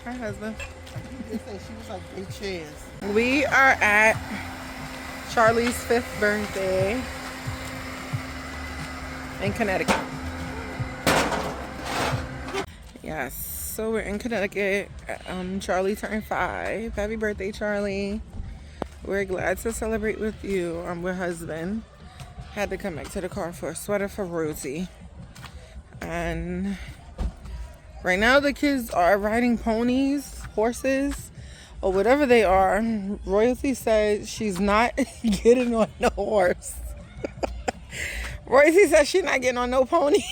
Hi, husband. They say she was like big chairs. We are at Charlie's 5th birthday in Connecticut. Yes, so we're in Connecticut. Charlie turned 5. Happy birthday, Charlie. We're glad to celebrate with you. I'm with husband. Had to come back to the car for a sweater for Rosie. And right now the kids are riding ponies, horses, or whatever they are. Royalty said she's not getting on no horse. Royalty said she's not getting on no pony.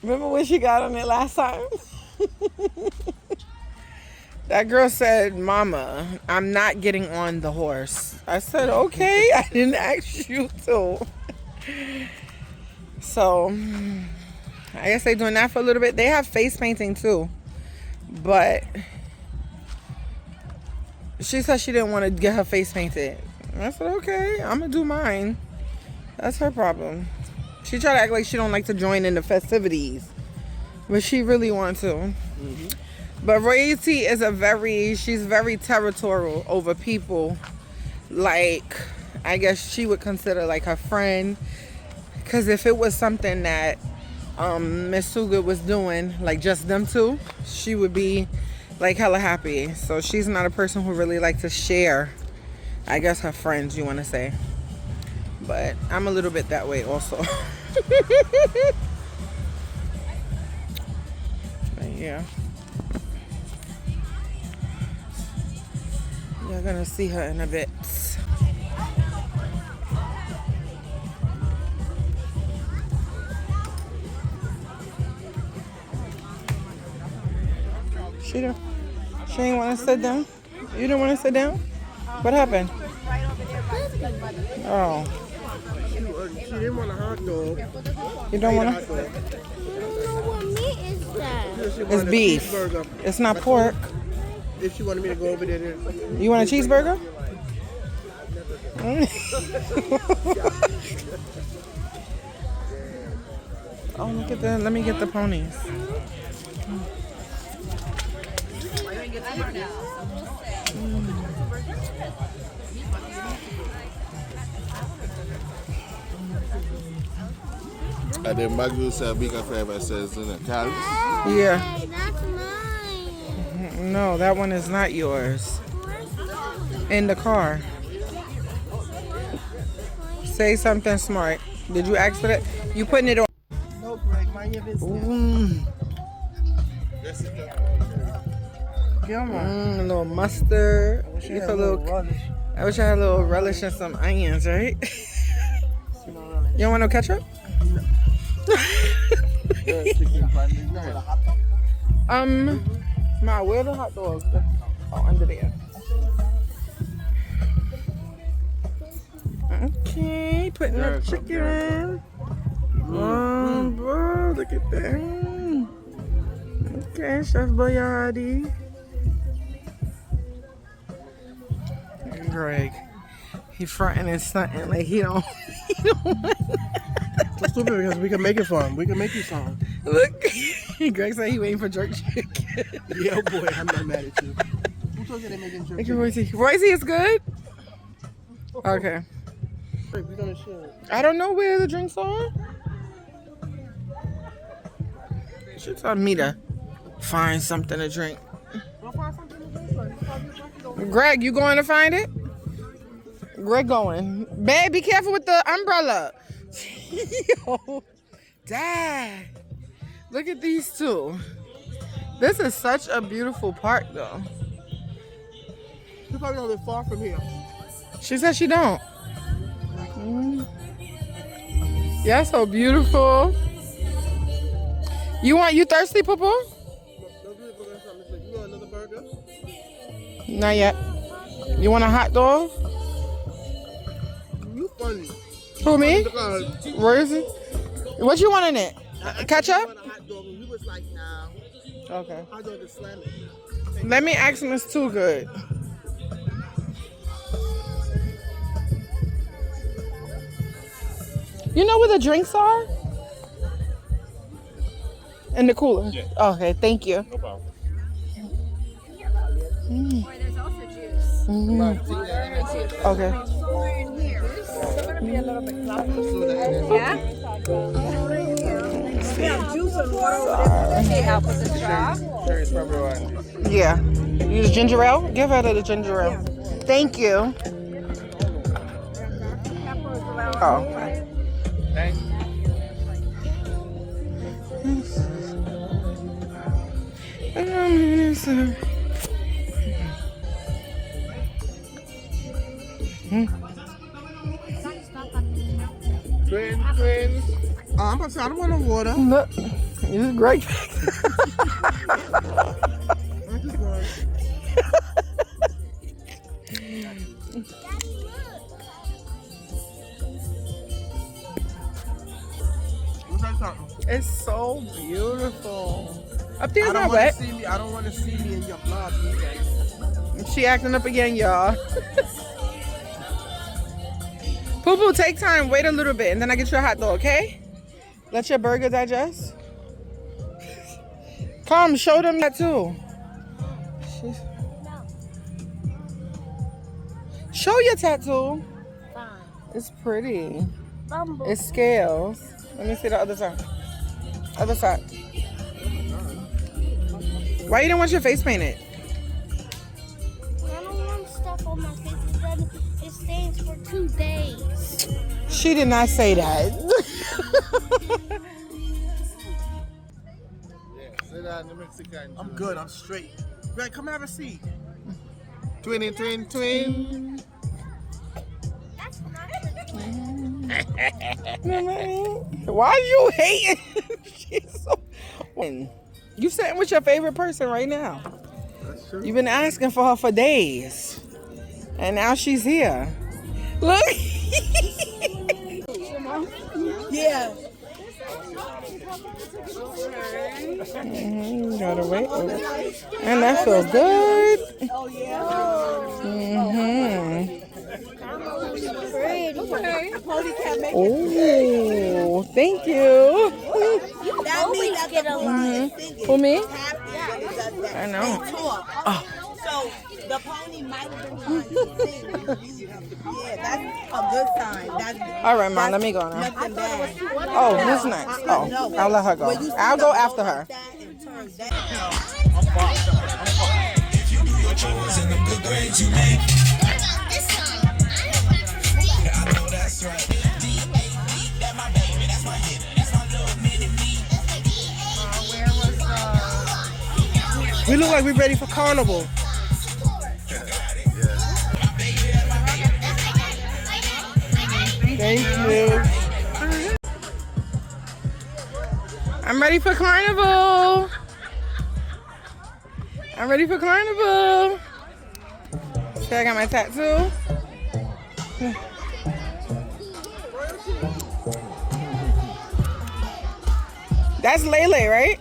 Remember when she got on it last time? That girl said, Mama, I'm not getting on the horse. I said, okay, I didn't ask you to. So, I guess they're doing that for a little bit. They have face painting too. But she said she didn't want to get her face painted. I said, okay, I'm going to do mine. That's her problem. She tried to act like she don't like to join in the festivities. But she really wants to. Mm-hmm. But Royalty is she's very territorial over people. Like, I guess she would consider like her friend. Because if it was something that Miss Suga was doing, like just them two, she would be like hella happy. So she's not a person who really likes to share, I guess, her friends, you want to say. But I'm a little bit that way also. But yeah. You're gonna see her in a bit. She ain't want to sit down? You didn't want to sit down? What happened? Oh. She didn't want a hot dog. You don't want to? I don't know what meat is that. It's beef. It's not pork. If she wanted me to go over there. You want a cheeseburger? Oh, look at that. Let me get the ponies. And then Maggie said bigger flavor says in the carrots. Yeah. Hey, that's mine. No, that one is not yours. In the car. Say something smart. Did you ask for that? You putting it on? No, Greg, mind your business. Come on. A little mustard. I wish I had a little relish and some onions, right? You don't want no ketchup? Ma, where the hot dogs? Oh, under there. Okay, putting the chicken. Oh, bro, look at that. Okay, Chef Boyardee. Greg, he fronting and stunting like he don't That's stupid because we can make it for him. We can make you some. Look, Greg said he waiting for jerk chicken. Yeah, boy, I'm not mad at you. Who told you they making jerk chicken? Royce is good? Okay. We're gonna share. I don't know where the drinks are. She told me to find something to drink. Greg, you going to find it? Greg going. Babe, be careful with the umbrella. Yo, Dad. Look at these two. This is such a beautiful park, though. You probably don't live far from here. She said she don't. Yeah, so beautiful. You thirsty, Papa? Don't do it for something. You want another burger? Not yet. You want a hot dog? You funny. Who, me? Where is it? What you want in it? Ketchup? Want a hot dog, and you was like, nah. Okay. Hot dog is slamming. Let me ask him it's too good. You know where the drinks are? In the cooler? Yeah. Okay, thank you. No problem. There's also juice. Okay. Yeah? Okay, help with the straw. Cherry's probably one. Yeah. Use ginger ale? Give her the ginger ale. Thank you. Oh, okay. Thanks. Twins. Oh, I'm about to say, I don't want no water. Look, this is great. I just want. What's that talking? It's so beautiful. Up there's I not don't want wet. to see me. I don't want to see me in your blood, either. She acting up again, y'all. Poo Poo, take time. Wait a little bit, and then I get you a hot dog, okay? Let your burger digest. Come, show them that too. Show your tattoo. Fine. It's pretty. Bumble. It scales. Let me see the other side. Other side. Why you don't want your face painted? I don't want stuff on my face. It stays for 2 days. She did not say that. Sit down, the Mexican. I'm good. I'm straight. Greg, come have a seat. Twin. That's not Why you hating? She's so... You sitting with your favorite person right now. That's true. You've been asking for her for days. And now she's here. Look. Yeah. You gotta wait. And that feels good. Oh, yeah. pretty. Oh, thank you. You always get a lot. For me? I know. So the pony might have been trying to sing. Yeah, that's a good sign. That's All right, Mom, let me go now. nothing bad. Oh, who's next? Oh, I'll let her go. I'll go after her. We look like we're ready for carnival. Thank you. I'm ready for carnival. I'm ready for carnival. So I got my tattoo. That's Lele, right?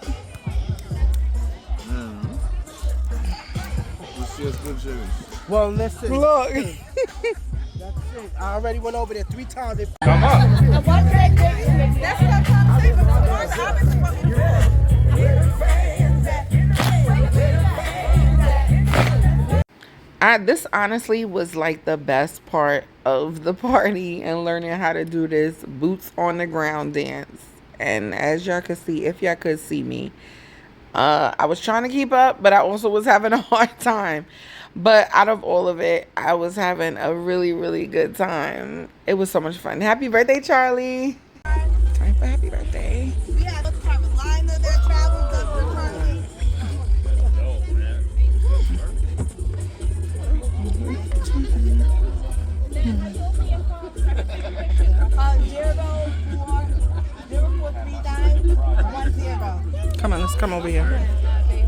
Yes, good Jerry. Well, listen. Look. That's it. I already went over there 3 times. That's what I'm trying to say. But the first, obviously, what we This honestly was like the best part of the party and learning how to do this boots on the ground dance. And as y'all could see, if y'all could see me, I was trying to keep up, but I also was having a hard time. But out of all of it, I was having a really, really good time. It was so much fun. Happy birthday, Charlie. Time for happy birthday. We had a private liner that travels up the country. Come on, let's come over here.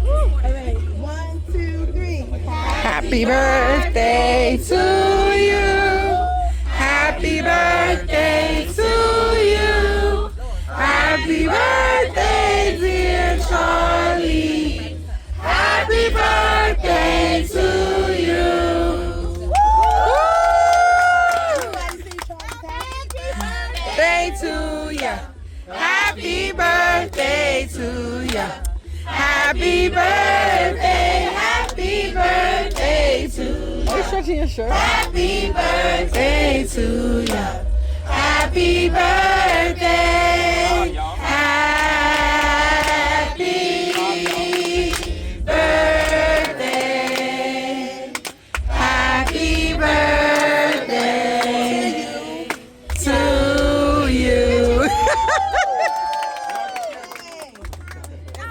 All right, 1, 2, 3. Happy birthday to you. Happy birthday to you. Happy birthday, dear Charlie. Happy birthday to you. Birthday to ya. Happy birthday to ya. Happy birthday, happy birthday to you. Oh, you're stretching your shirt. Happy birthday to you. Happy birthday. Happy birthday. Happy birthday to you.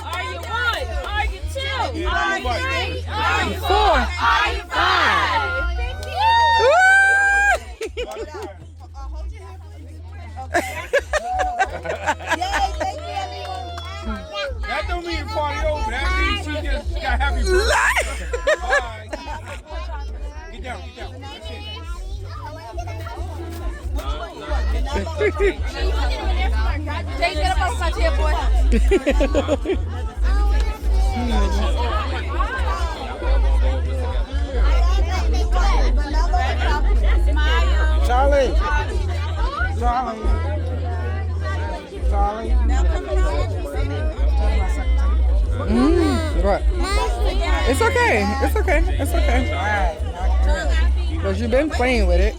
Are you one? Are you two? Are you three? Are you four? Four. Are you five? Thank you. Yay, thank you, everyone. That don't mean party over. That means she just got happy birthday. Bye. Get down, get down. That's it. Jay, get up on such here, boy. Charlie. What? It's okay. It's okay. It's okay. But you've been playing with it.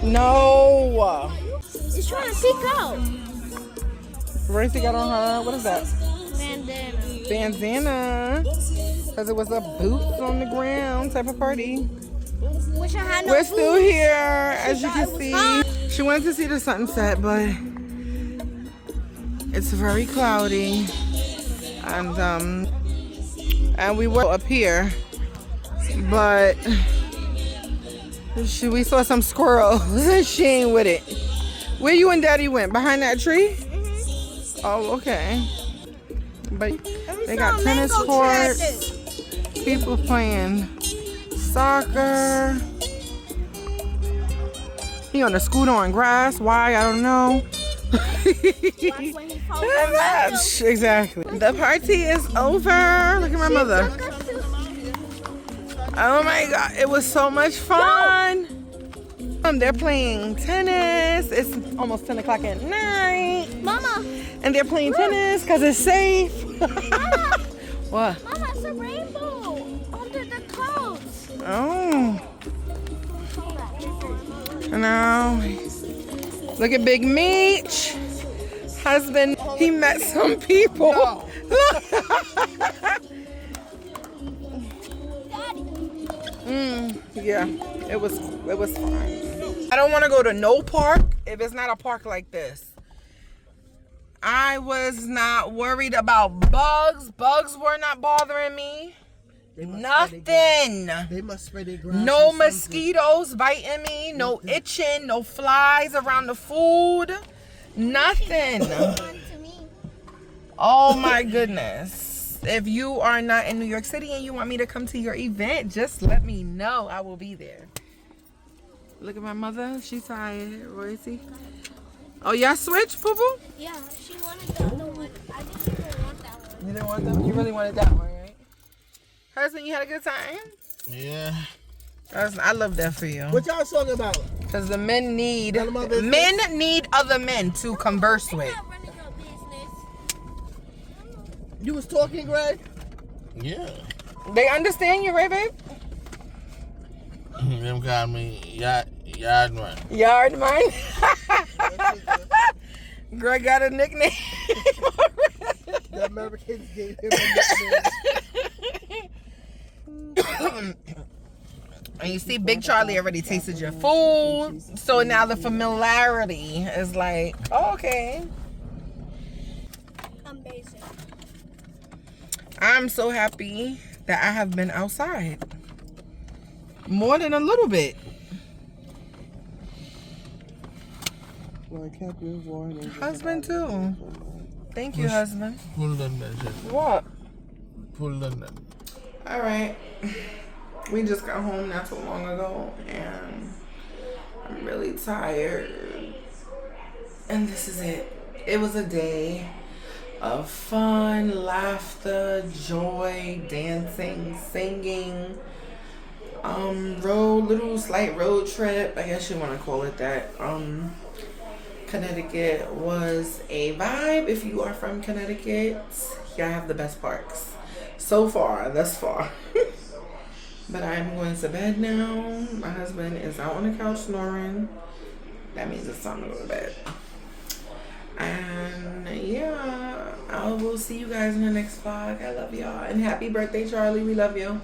No. It's trying to peek out. Racy got on her. What is that? Bandana. Bandana. Because it was a boots on the ground type of party. Wish I had no We're still boots. here, as you can see. She wanted to see the sunset, but it's very cloudy. And we were up here, but we saw some squirrels and she ain't with it. Where you and Daddy went? Behind that tree? Oh, okay. But they got tennis courts, people playing soccer. He on a scooter on grass. Why? I don't know. Exactly. The party is over. Look at my mother. Oh my God. It was so much fun. They're playing tennis. It's almost 10 o'clock at night. Mama. And they're playing tennis because it's safe. Mama. What? Mama, it's a rainbow under the clouds. Oh. Now, look at Big Meech. Husband, he met some people. Yeah, it was fun. I don't want to go to no park if it's not a park like this. I was not worried about bugs. Bugs were not bothering me. Nothing. They must spread their grass. No mosquitoes biting me. No itching. No flies around the food. Nothing. Oh my goodness. If you are not in New York City and you want me to come to your event, just let me know. I will be there. Look at my mother. She's tired. Royce. Oh, y'all switched, Poo Poo? Yeah, she wanted the other one. I didn't even want that one. You didn't want that? You really wanted that one, right? Husband, you had a good time? Yeah. I love that for you. What y'all talking about? Because the men need None of my business. men need other men to converse with. Not running your business. You was talking, Greg? Yeah. They understand you, right, babe? Them call me yard man. Yard man. Greg got a nickname. The Americans gave him a nickname. And you see, Big Charlie already tasted your food. So now the familiarity is like, oh, okay. I'm basic. I'm so happy that I have been outside. More than a little bit. Husband too. Thank you, husband. Pull them that shit. What? Pull them. All right. We just got home not too long ago, and I'm really tired. And this is it. It was a day of fun, laughter, joy, dancing, singing. Little slight road trip. I guess you want to call it that. Connecticut was a vibe. If you are from Connecticut, y'all have the best parks so far, thus far. But I'm going to bed now. My husband is out on the couch snoring. That means it's time to go to bed. And yeah, I will see you guys in the next vlog. I love y'all. And happy birthday, Charlie. We love you.